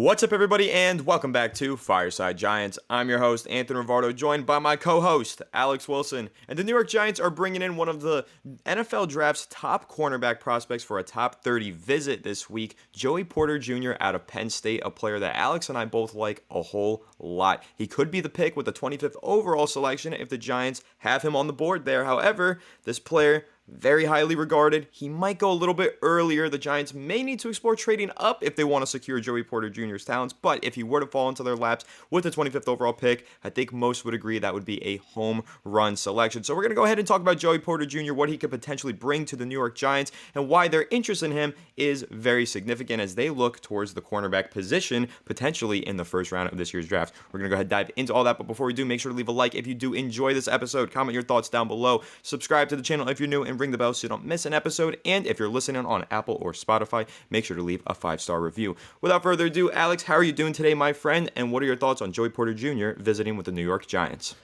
What's up, everybody, and welcome back to Fireside Giants. I'm your host, Anthony Rivardo, joined by my co-host, Alex Wilson. And the New York Giants are bringing in one of the NFL Draft's top cornerback prospects for a top 30 visit this week, Joey Porter Jr. out of Penn State, a player that Alex and I both like a whole lot. He could be the pick with the 25th overall selection if the Giants have him on the board there. However, this player, very highly regarded. He might go a little bit earlier. The Giants may need to explore trading up if they want to secure Joey Porter Jr.'s talents, but if he were to fall into their laps with the 25th overall pick, I think most would agree that would be a home run selection. So we're going to go ahead and talk about Joey Porter Jr., what he could potentially bring to the New York Giants, and why their interest in him is very significant as they look towards the cornerback position, potentially in the first round of this year's draft. We're going to go ahead and dive into all that, but before we do, make sure to leave a like if you do enjoy this episode. Comment your thoughts down below. Subscribe to the channel if you're new, and ring the bell so you don't miss an episode. And if you're listening on Apple or Spotify, make sure to leave a 5-star review. Without further ado, Alex, how are you doing today, my friend? And what are your thoughts on Joey Porter Jr. visiting with the New York Giants?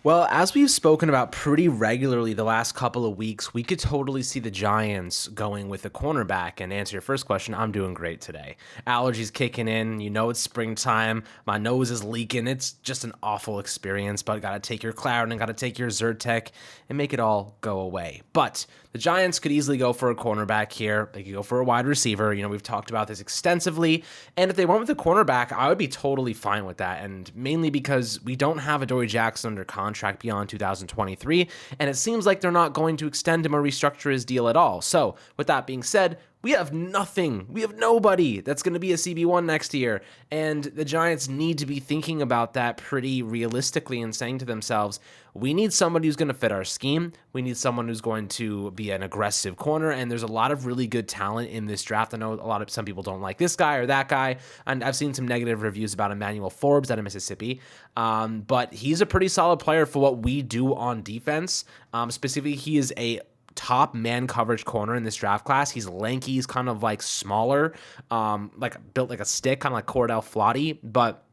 Well, as we've spoken about pretty regularly the last couple of weeks, we could totally see the Giants going with a cornerback. And to answer your first question, I'm doing great today. Allergies kicking in. You know it's springtime. My nose is leaking. It's just an awful experience, but got to take your Claritin, got to take your Zyrtec, and make it all go away. But the Giants could easily go for a cornerback here. They could go for a wide receiver. You know, we've talked about this extensively. And if they went with a cornerback, I would be totally fine with that. And mainly because we don't have Adoree Jackson under contract beyond 2023. And it seems like they're not going to extend him or restructure his deal at all. So with that being said, we have nothing. We have nobody that's going to be a CB1 next year. And the Giants need to be thinking about that pretty realistically and saying to themselves, we need somebody who's going to fit our scheme. We need someone who's going to be an aggressive corner. And there's a lot of really good talent in this draft. I know some people don't like this guy or that guy. And I've seen some negative reviews about Emmanuel Forbes out of Mississippi. But he's a pretty solid player for what we do on defense. Specifically, he is a top man coverage corner in this draft class. He's lanky. He's kind of like smaller, like built like a stick, kind of like Cordell Flotty. But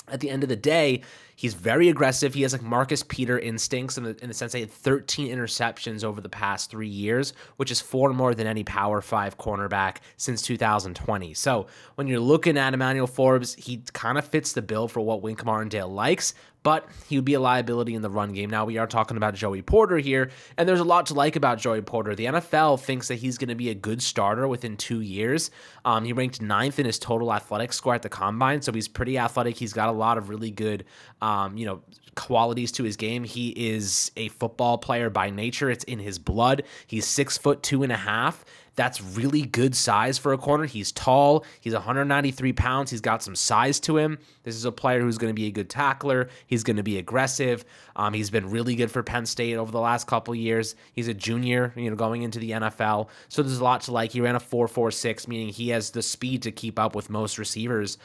at the end of the day, he's very aggressive. He has like Marcus Peter instincts in the sense that he had 13 interceptions over the past 3 years, which is 4 more than any Power 5 cornerback since 2020. So when you're looking at Emmanuel Forbes, he kind of fits the bill for what Wink Martindale likes, but he would be a liability in the run game. Now, we are talking about Joey Porter here, and there's a lot to like about Joey Porter. The NFL thinks that he's going to be a good starter within 2 years. He ranked 9th in his total athletic score at the Combine, so he's pretty athletic. He's got a lot of really good qualities to his game. He is a football player by nature. It's in his blood. He's 6'2.5". That's really good size for a corner. He's tall. He's 193 pounds. He's got some size to him. This is a player who's going to be a good tackler. He's going to be aggressive. He's been really good for Penn State over the last couple years. He's a junior, going into the NFL. So there's a lot to like. He ran a 4.46, meaning he has the speed to keep up with most receivers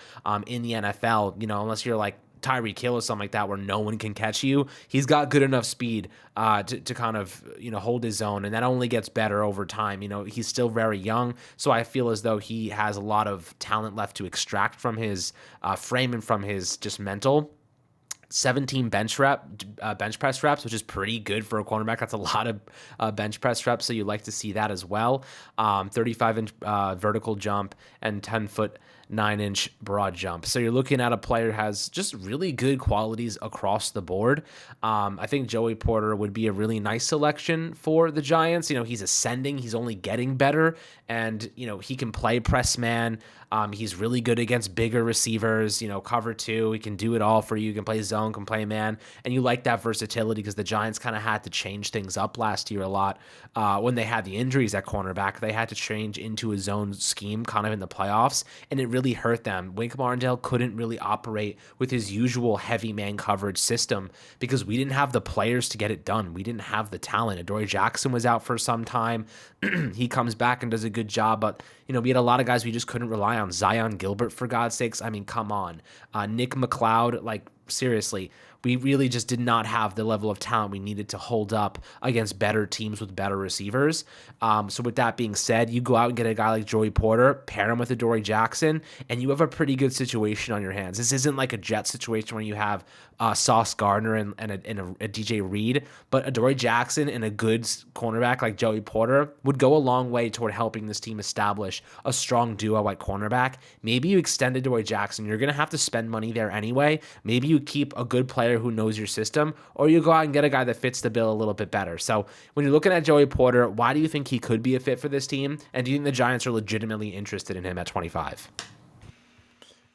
in the NFL. Unless you're like Tyreek Hill or something like that where no one can catch you. He's got good enough speed to kind of, hold his own, and that only gets better over time. He's still very young, so I feel as though he has a lot of talent left to extract from his frame and from his just mental. 17 bench press reps, which is pretty good for a cornerback. That's a lot of bench press reps, so you like to see that as well. 35-inch vertical jump and 10-foot 9-inch broad jump. So you're looking at a player who has just really good qualities across the board. I think Joey Porter would be a really nice selection for the Giants. He's ascending. He's only getting better. And, he can play press man. He's really good against bigger receivers, cover 2. He can do it all for you. He can play zone, can play man. And you like that versatility because the Giants kind of had to change things up last year a lot. When they had the injuries at cornerback, they had to change into a zone scheme kind of in the playoffs. And it really hurt them. Wink Martindale couldn't really operate with his usual heavy man coverage system because we didn't have the players to get it done. We didn't have the talent. Adoree Jackson was out for some time. He comes back and does a good job, but we had a lot of guys we just couldn't rely on. Zion Gilbert, for God's sakes. I mean, come on. Nick McLeod, like, seriously, we really just did not have the level of talent we needed to hold up against better teams with better receivers. So with that being said, you go out and get a guy like Joey Porter, pair him with Adoree Jackson, and you have a pretty good situation on your hands. This isn't like a Jet situation where you have Sauce Gardner and a DJ Reed, but Adoree Jackson and a good cornerback like Joey Porter would go a long way toward helping this team establish a strong duo at cornerback. Maybe you extend Adoree Jackson. You're going to have to spend money there anyway. Maybe you keep a good player who knows your system, or you go out and get a guy that fits the bill a little bit better. So when you're looking at Joey Porter, why do you think he could be a fit for this team? And do you think the Giants are legitimately interested in him at 25?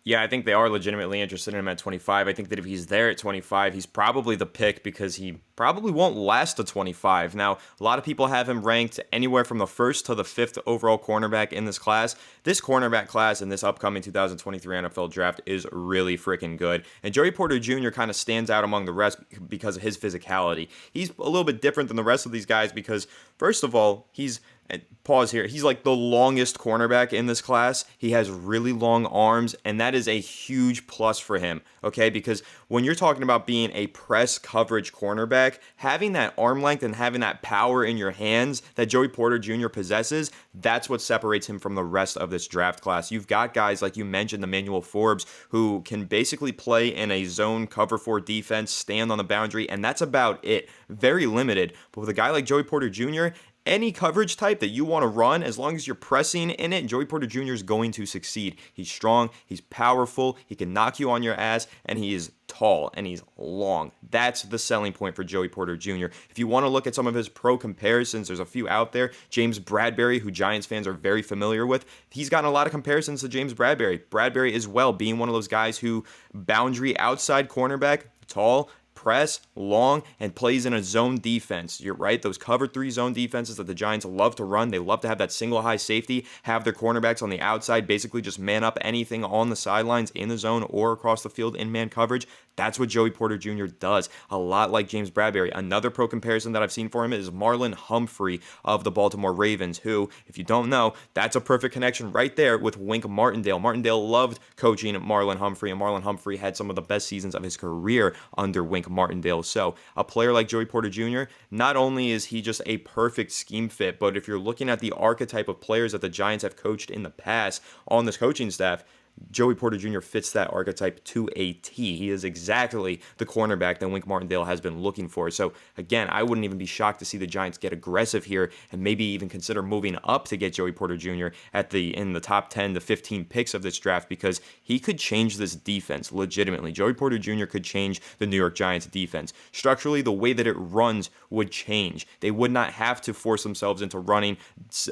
Yeah, I think they are legitimately interested in him at 25. I think that if he's there at 25, he's probably the pick because he probably won't last to 25. Now, a lot of people have him ranked anywhere from the 1st to the 5th overall cornerback in this class. This cornerback class in this upcoming 2023 NFL draft is really freaking good. And Joey Porter Jr. kind of stands out among the rest because of his physicality. He's a little bit different than the rest of these guys because, first of all, he's like the longest cornerback in this class. He has really long arms, and that is a huge plus for him, okay? Because when you're talking about being a press coverage cornerback, having that arm length and having that power in your hands that Joey Porter Jr. possesses, that's what separates him from the rest of this draft class. You've got guys like you mentioned, Emmanuel Forbes, who can basically play in a zone cover 4 defense, stand on the boundary, and that's about it. Very limited. But with a guy like Joey Porter Jr., any coverage type that you want to run, as long as you're pressing in it, Joey Porter Jr. is going to succeed. He's strong, he's powerful, he can knock you on your ass, and he is tall, and he's long. That's the selling point for Joey Porter Jr. If you want to look at some of his pro comparisons, there's a few out there. James Bradberry, who Giants fans are very familiar with, he's gotten a lot of comparisons to James Bradberry. Bradberry as well, being one of those guys who boundary outside cornerback, tall, press, long, and plays in a zone defense. You're right, those cover 3 zone defenses that the Giants love to run. They love to have that single high safety, have their cornerbacks on the outside, basically just man up anything on the sidelines in the zone or across the field in man coverage. That's what Joey Porter Jr. does, a lot like James Bradberry. Another pro comparison that I've seen for him is Marlon Humphrey of the Baltimore Ravens, who, if you don't know, that's a perfect connection right there with Wink Martindale. Martindale loved coaching Marlon Humphrey, and Marlon Humphrey had some of the best seasons of his career under Wink Martindale. So a player like Joey Porter Jr., not only is he just a perfect scheme fit, but if you're looking at the archetype of players that the Giants have coached in the past on this coaching staff, Joey Porter Jr. fits that archetype to a T. He is exactly the cornerback that Wink Martindale has been looking for. So, again, I wouldn't even be shocked to see the Giants get aggressive here and maybe even consider moving up to get Joey Porter Jr. in the top 10 to 15 picks of this draft because he could change this defense legitimately. Joey Porter Jr. could change the New York Giants defense. Structurally, the way that it runs would change. They would not have to force themselves into running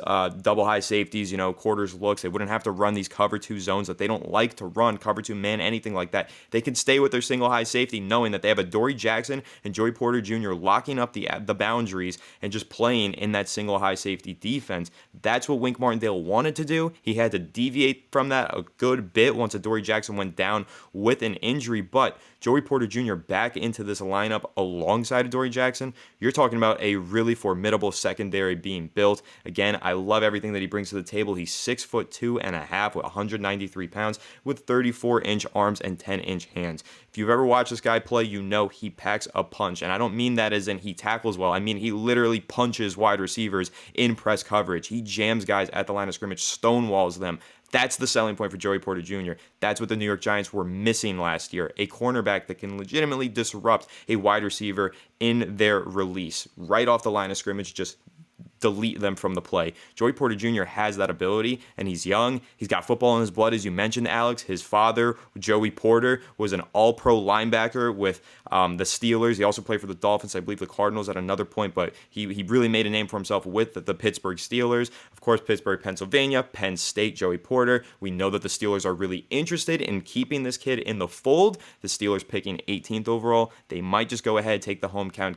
double high safeties, quarters looks. They wouldn't have to run these cover 2 zones that they don't like to run, cover 2 man, anything like that. They can stay with their single high safety knowing that they have Adoree Jackson and Joey Porter Jr. locking up the boundaries and just playing in that single high safety defense. That's what Wink Martindale wanted to do. He had to deviate from that a good bit once Adoree Jackson went down with an injury, but Joey Porter Jr. back into this lineup alongside Adoree Jackson, you're talking about a really formidable secondary being built. Again, I love everything that he brings to the table. He's 6'2.5" with 193 pounds with 34-inch arms and 10-inch hands. If you've ever watched this guy play, you know he packs a punch. And I don't mean that as in he tackles well. I mean he literally punches wide receivers in press coverage. He jams guys at the line of scrimmage, stonewalls them. That's the selling point for Joey Porter Jr. That's what the New York Giants were missing last year. A cornerback that can legitimately disrupt a wide receiver in their release. Right off the line of scrimmage, just delete them from the play. Joey Porter Jr. has that ability, and he's young. He's got football in his blood, as you mentioned, Alex. His father, Joey Porter, was an all-pro linebacker with the Steelers. He also played for the Dolphins, I believe the Cardinals at another point, but he really made a name for himself with the Pittsburgh Steelers. Of course, Pittsburgh, Pennsylvania, Penn State, Joey Porter. We know that the Steelers are really interested in keeping this kid in the fold. The Steelers picking 18th overall. They might just go ahead and take the hometown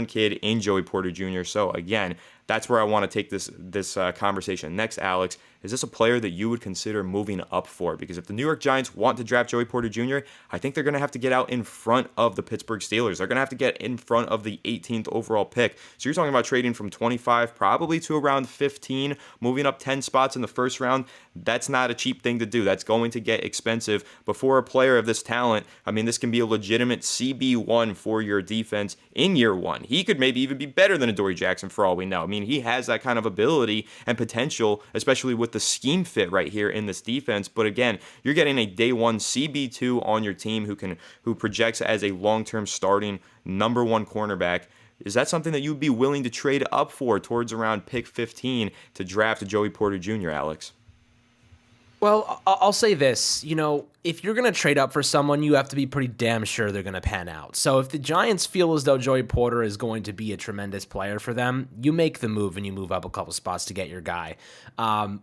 kid in Joey Porter Jr. So again, that's where I want to take this conversation next, Alex. Is this a player that you would consider moving up for? Because if the New York Giants want to draft Joey Porter Jr., I think they're going to have to get out in front of the Pittsburgh Steelers. They're going to have to get in front of the 18th overall pick. So you're talking about trading from 25 probably to around 15, moving up 10 spots in the first round. That's not a cheap thing to do. That's going to get expensive. But for a player of this talent, I mean, this can be a legitimate CB1 for your defense in year one. He could maybe even be better than Adoree Jackson for all we know. I mean, he has that kind of ability and potential, especially with the scheme fit right here in this defense. But again, you're getting a day one CB2 on your team who projects as a long-term starting number one cornerback. Is that something that you'd be willing to trade up for towards around pick 15 to draft Joey Porter Jr., Alex? Well, I'll say this, if you're going to trade up for someone, you have to be pretty damn sure they're going to pan out. So if the Giants feel as though Joey Porter is going to be a tremendous player for them, you make the move and you move up a couple spots to get your guy.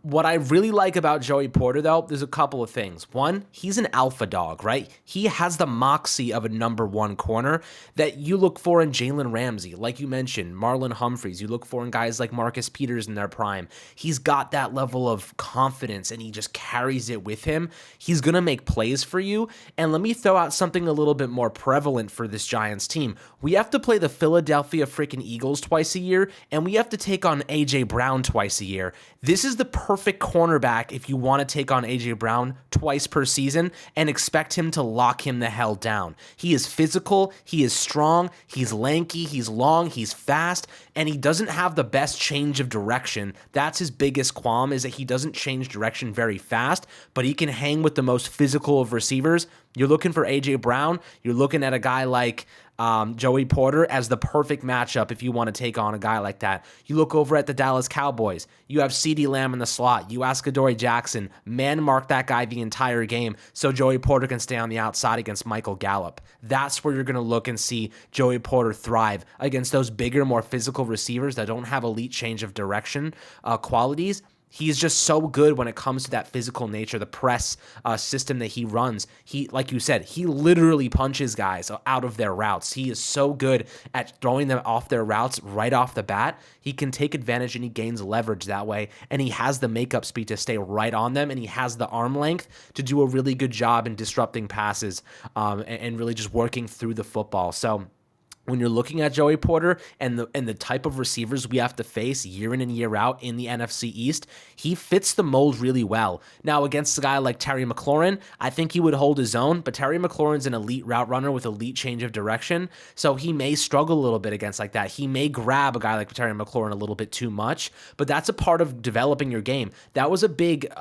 What I really like about Joey Porter, though, there's a couple of things. One, he's an alpha dog, right? He has the moxie of a number one corner that you look for in Jalen Ramsey. Like you mentioned, Marlon Humphreys. You look for in guys like Marcus Peters in their prime. He's got that level of confidence and he just carries it with him. He's going to make plays for you. And let me throw out something a little bit more prevalent for this Giants team. We have to play the Philadelphia freaking Eagles twice a year, and we have to take on A.J. Brown twice a year. This is the perfect cornerback if you want to take on A.J. Brown twice per season and expect him to lock him the hell down. He is physical, he is strong, he's lanky, he's long, he's fast, and he doesn't have the best change of direction. That's his biggest qualm, is that he doesn't change direction very fast, but he can hang with the most physical of receivers. You're looking for A.J. Brown, you're looking at a guy like Joey Porter as the perfect matchup if you want to take on a guy like that. You look over at the Dallas Cowboys. You have CeeDee Lamb in the slot. You ask Adoree Jackson, man mark that guy the entire game so Joey Porter can stay on the outside against Michael Gallup. That's where you're going to look and see Joey Porter thrive against those bigger, more physical receivers that don't have elite change of direction qualities. He's just so good when it comes to that physical nature, the press system that he runs. He, like you said, he literally punches guys out of their routes. He is so good at throwing them off their routes right off the bat. He can take advantage and he gains leverage that way. And he has the makeup speed to stay right on them. And he has the arm length to do a really good job in disrupting passes and really just working through the football. So when you're looking at Joey Porter and the type of receivers we have to face year in and year out in the NFC East, he fits the mold really well. Now, against a guy like Terry McLaurin, I think he would hold his own, but Terry McLaurin's an elite route runner with elite change of direction, so he may struggle a little bit against like that. He may grab a guy like Terry McLaurin a little bit too much, but that's a part of developing your game. That was a big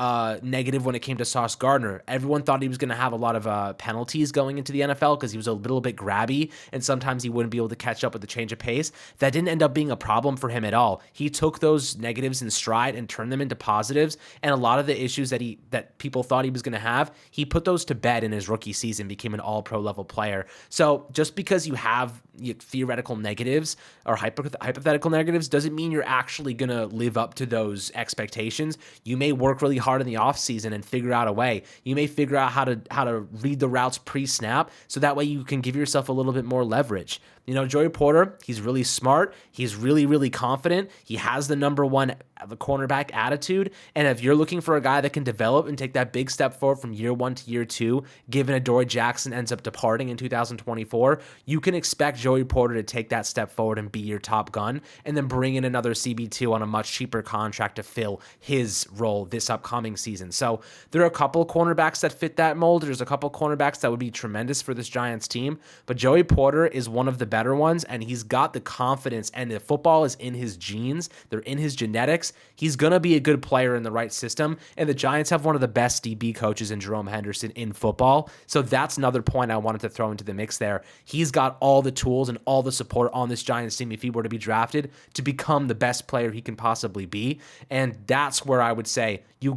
negative when it came to Sauce Gardner. Everyone thought he was going to have a lot of penalties going into the NFL because he was a little bit grabby, and sometimes he wouldn't be able to catch up with the change of pace. That didn't end up being a problem for him at all. He took those negatives in stride and turned them into positives, and a lot of the issues that people thought he was going to have, he put those to bed in his rookie season, became an all-pro level player. So just because you have theoretical negatives or hypothetical negatives doesn't mean you're actually going to live up to those expectations. You may work really hard in the offseason and figure out a way. You may figure out how to read the routes pre-snap so that way you can give yourself a little bit more leverage. Joey Porter, he's really smart. He's really, really confident. He has the number one cornerback attitude. And if you're looking for a guy that can develop and take that big step forward from year one to year two, given Adoree Jackson ends up departing in 2024, you can expect Joey Porter to take that step forward and be your top gun and then bring in another CB2 on a much cheaper contract to fill his role this upcoming season. So there are a couple of cornerbacks that fit that mold. There's a couple of cornerbacks that would be tremendous for this Giants team, but Joey Porter is one of the better ones, and he's got the confidence, and the football is in his genes. They're in his genetics. He's going to be a good player in the right system, and the Giants have one of the best DB coaches in Jerome Henderson in football, so that's another point I wanted to throw into the mix there. He's got all the tools and all the support on this Giants team if he were to be drafted to become the best player he can possibly be, and that's where I would say you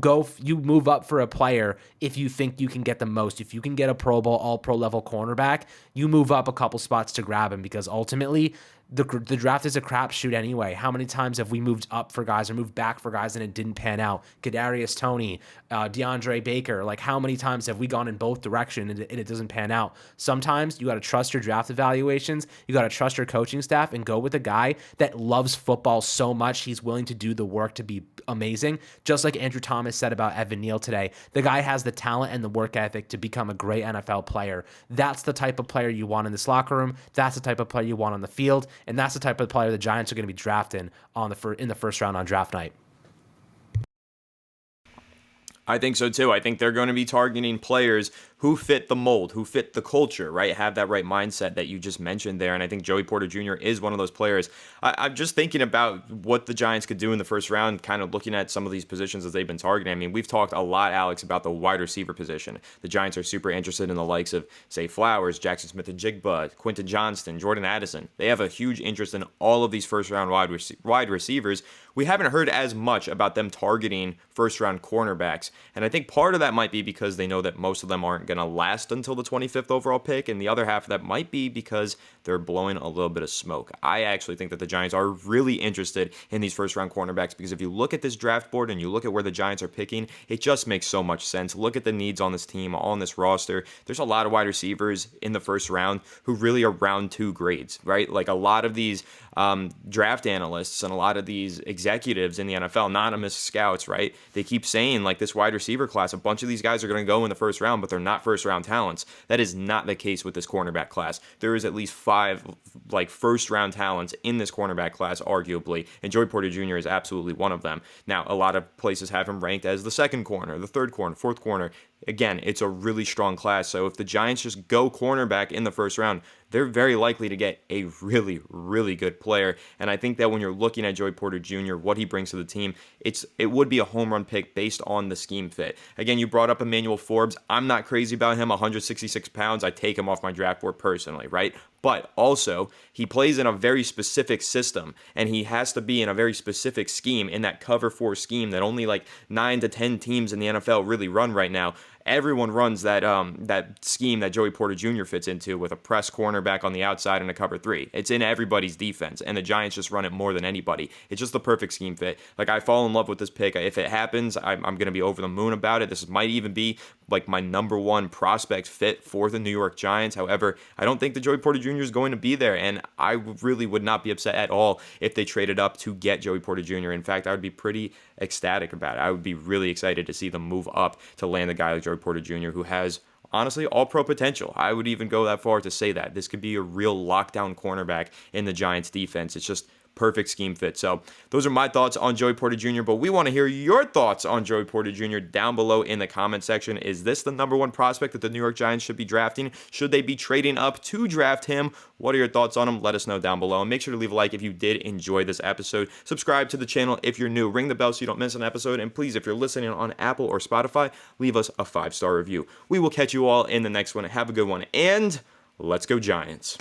move up for a player if you think you can get the most. If you can get a Pro Bowl, all-pro level cornerback, you move up a couple spots to grab him because ultimately the draft is a crapshoot anyway. How many times have we moved up for guys or moved back for guys and it didn't pan out? Kadarius Toney, DeAndre Baker. Like, how many times have we gone in both directions and it doesn't pan out? Sometimes you got to trust your draft evaluations. You got to trust your coaching staff and go with a guy that loves football so much he's willing to do the work to be amazing. Just like Andrew Thomas said about Evan Neal today, the guy has the talent and the work ethic to become a great NFL player. That's the type of player you want in this locker room. That's the type of player you want on the field. And that's the type of player the Giants are going to be drafting in the first round on draft night. I think so too. I think they're going to be targeting players who fit the mold, who fit the culture, right? Have that right mindset that you just mentioned there. And I think Joey Porter Jr. is one of those players. I'm just thinking about what the Giants could do in the first round, kind of looking at some of these positions that they've been targeting. I mean, we've talked a lot, Alex, about the wide receiver position. The Giants are super interested in the likes of, say, Flowers, Jackson Smith-Njigba, Quentin Johnston, Jordan Addison. They have a huge interest in all of these first-round wide receivers. We haven't heard as much about them targeting first-round cornerbacks. And I think part of that might be because they know that most of them aren't going to last until the 25th overall pick, and the other half of that might be because they're blowing a little bit of smoke. I actually think that the Giants are really interested in these first-round cornerbacks because if you look at this draft board and you look at where the Giants are picking, it just makes so much sense. Look at the needs on this team, on this roster. There's a lot of wide receivers in the first round who really are round 2 grades, right? Like a lot of these draft analysts and a lot of these executives in the NFL, anonymous scouts, right? They keep saying like this wide receiver class, a bunch of these guys are going to go in the first round, but they're not first round talents. That is not the case with this cornerback class. There is at least 5 like first round talents in this cornerback class, arguably, and Joey Porter Jr. is absolutely one of them. Now, a lot of places have him ranked as the second corner, the third corner, fourth corner. Again, it's a really strong class. So if the Giants just go cornerback in the first round, they're very likely to get a really, really good player. And I think that when you're looking at Joey Porter Jr., what he brings to the team, it would be a home run pick based on the scheme fit. Again, you brought up Emmanuel Forbes. I'm not crazy about him, 166 pounds. I take him off my draft board personally, right? But also, he plays in a very specific system, and he has to be in a very specific scheme, in that cover 4 scheme that only like 9 to 10 teams in the NFL really run right now. Everyone runs that scheme that Joey Porter Jr. fits into, with a press cornerback on the outside and a cover 3. It's in everybody's defense, and the Giants just run it more than anybody. It's just the perfect scheme fit. Like, I fall in love with this pick. If it happens, I'm going to be over the moon about it. This might even be like my number 1 prospect fit for the New York Giants. However, I don't think that Joey Porter Jr. is going to be there, and I really would not be upset at all if they traded up to get Joey Porter Jr. In fact, I would be pretty ecstatic about it. I would be really excited to see them move up to land a guy like Joey Porter Jr., who has honestly all pro potential. I would even go that far to say that this could be a real lockdown cornerback in the Giants defense. It's just perfect scheme fit. So those are my thoughts on Joey Porter Jr., but we want to hear your thoughts on Joey Porter Jr. down below in the comment section. Is this the number 1 prospect that the New York Giants should be drafting? Should they be trading up to draft him? What are your thoughts on him? Let us know down below, and make sure to leave a like if you did enjoy this episode. Subscribe to the channel if you're new. Ring the bell so you don't miss an episode, and please, if you're listening on Apple or Spotify, leave us a 5-star review. We will catch you all in the next one. Have a good one, and let's go Giants.